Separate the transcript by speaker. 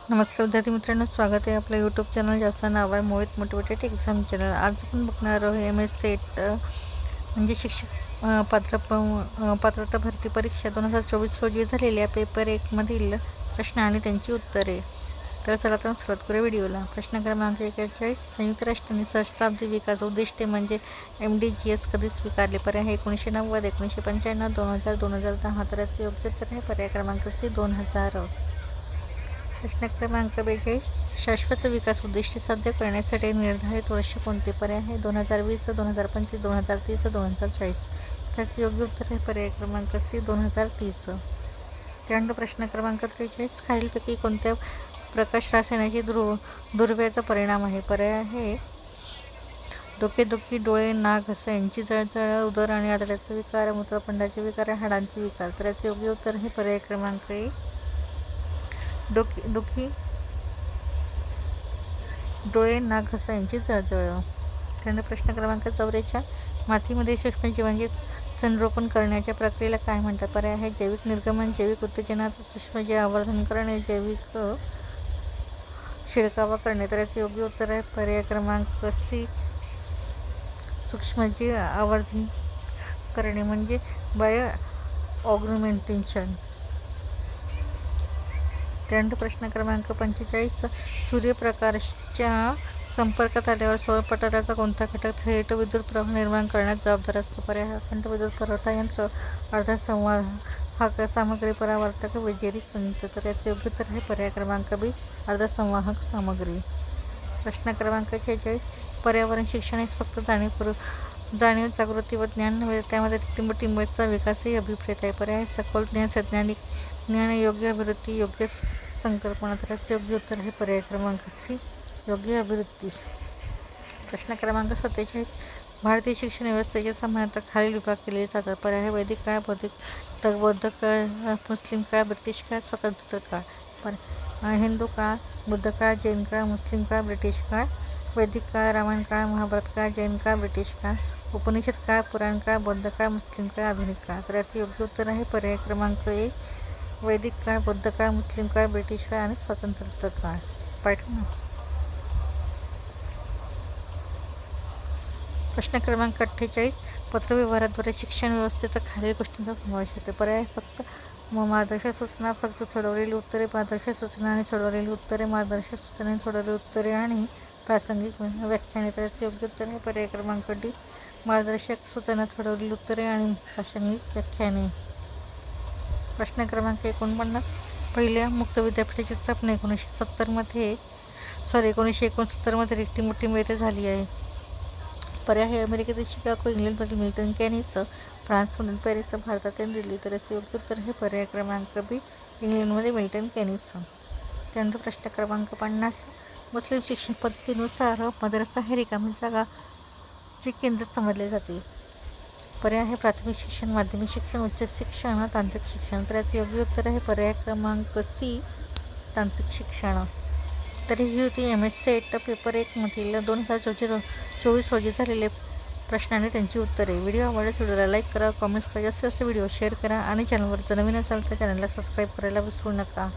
Speaker 1: नमस्कार विद्यार्थी मित्रांनो, स्वागत आहे आपलं यूट्यूब चॅनल ज्याचं नाव आहे मोहित मोटिवेटेड एक्झाम चॅनल। आज आपण बघणार आहोत MS सेट म्हणजे शिक्षक पात्रता भरती परीक्षा 2024 रोजी झालेल्या पेपर 1 मधील प्रश्न आणि त्यांची उत्तरे। तर चला तर सुरुवात करूया व्हिडिओला। प्रश्न क्रमांक 41, संयुक्त राष्ट्रांनी सहस्त्राब्दी विकास उद्दिष्टे म्हणजे MDGs कधी स्वीकारले? पर्याय 1990, 1995, 2000, 2010। तर याचे योग्य उत्तर आहे पर्याय क्रमांक C 2000। प्रश्न क्रमांक 42, शाश्वत विकास उद्दिष्टे साध्य करण्यासाठी निर्धारित वर्ष कोणते? पर्याय आहे 2020, 2025, 2030, 2040। त्याचे योग्य उत्तर आहे पर्याय क्रमांक C 2030। त्यानंतर प्रश्न क्रमांक 43, खालीलपैकी कोणत्या प्रकाश रसायनाची दुर्व्याचा परिणाम आहे? पर्याय आहे डोकेदुखी, डोळे, नाक, घसा यांची जळजळ, उदर आणि आतड्याचा विकार, मूत्रपिंडाचे विकार, हाडांचे विकार। तर याचे योग्य उत्तर आहे पर्याय क्रमांक A डोकेदुखी, डोळे, नाक, घसा यांची जळजळ। त्यानंतर प्रश्न क्रमांक 44, मातीमध्ये सूक्ष्मजीवांचे संरोपण करण्याच्या प्रक्रियेला काय म्हणतात? पर्याय आहे जैविक निर्गमन, जैविक उत्तेजनात सूक्ष्मजीव आवर्धन करणे, जैविक शिडकावा करणे। तर याचे योग्य उत्तर आहे पर्याय क्रमांक C सूक्ष्मजीव आवर्धन करणे म्हणजे बायो ऑग्मेंटेशन। त्यानंतर प्रश्न क्रमांक 45, सूर्यप्रकाशाच्या संपर्कात आल्यावर सौरपटलाचा कोणता घटक थेट विद्युत प्रवाह निर्माण करण्यास जबाबदार असतो? पर्याय अखंड विद्युत पुरवठा यंत्र, अर्धसंवाहक सामग्री, परावर्तक, विजेरी संच। तर याचे योग्य उत्तर आहे पर्याय क्रमांक B अर्धसंवाहक सामग्री। प्रश्न क्रमांक 46, पर्यावरण शिक्षण हे फक्त जाणीव, जागृती व ज्ञान नव्हे, त्यामध्ये टिंबटिंबचा विकासही अभिप्रेत आहे। पर्याय सखोल ज्ञान, सैद्धांतिक ज्ञान, योग्य अभिवृत्ती, योग्य संकल्पना। तर याचे योग्य उत्तर आहे पर्याय क्रमांक C योग्य अभिवृत्ती। प्रश्न क्रमांक 47, भारतीय शिक्षण व्यवस्थेचे सामान्यतः खालील विभाग केले जातात? पर्याय वैदिक काळ, बौद्ध काळ, मुस्लिम काळ, ब्रिटिश काळ, स्वातंत्र्य काळ। हिंदू काळ, बुद्ध काळ, जैन काळ, मुस्लिम काळ, ब्रिटिश काळ। वैदिक काळ, रामायण काळ, महाभारत काळ, जैन काळ, ब्रिटिश काळ, उपनिषद काळ, पुराण काळ, बौद्ध काळ, मुस्लिम काळ, आधुनिक काळ। तर याचे योग्य उत्तर आहे पर्याय क्रमांक A वैदिक काळ, बौद्ध काळ, मुस्लिम काळ, ब्रिटिश काळ आणि स्वातंत्र्य काळ। प्रश्न क्रमांक 48, पत्रव्यवहाराद्वारे शिक्षण व्यवस्थेत खालील गोष्टींचा समावेश होतो? पर्याय फक्त मार्गदर्शक सूचना, फक्त सोडवलेली उत्तरे, मार्गदर्शक सूचना आणि सोडवलेली उत्तरे, मार्गदर्शक सूचना आणि सोडवलेली उत्तरे आणि प्रासंगिक व्याख्याने। तर याचे योग्य उत्तर आहे पर्याय क्रमांक D मार्गदर्शक सूचना, सोडवलेली उत्तरे आणि प्रासंगिक व्याख्याने। प्रश्न क्रमांक 49, पहिल्या मुक्त विद्यापीठाची स्थापना 1969 मध्ये टिंबटिंब येथे झाली आहे। पर्याय हे अमेरिकेतील शिकागो, इंग्लंडमधील मिल्टन केनीस, फ्रान्समधील पॅरिस, भारतातील दिल्ली। तर याचे योग्य उत्तर आहे पर्याय क्रमांक B इंग्लंडमध्ये मिल्टन केनीस। त्यानंतर प्रश्न क्रमांक 50, मुस्लिम शिक्षण पद्धतीनुसार मद्रसा हे रिकामी जागाचे केंद्र समजले जाते। पर्याय आहे प्राथमिक शिक्षण, माध्यमिक शिक्षण, उच्च शिक्षण, तांत्रिक शिक्षण। तर याचे योग्य उत्तर आहे पर्याय क्रमांक C तांत्रिक शिक्षण। तर ही होती MS सेट पेपर 1 मधील 2024 रोजी झालेले प्रश्न आणि त्यांची उत्तरे। व्हिडिओ आवडल्यास व्हिडिओला लाईक करा, कमेंट्स करा, जास्तीत जास्त व्हिडिओ शेअर करा आणि चॅनलवर जर नवीन असाल तर चॅनलला सबस्क्राईब करायला विसरू नका।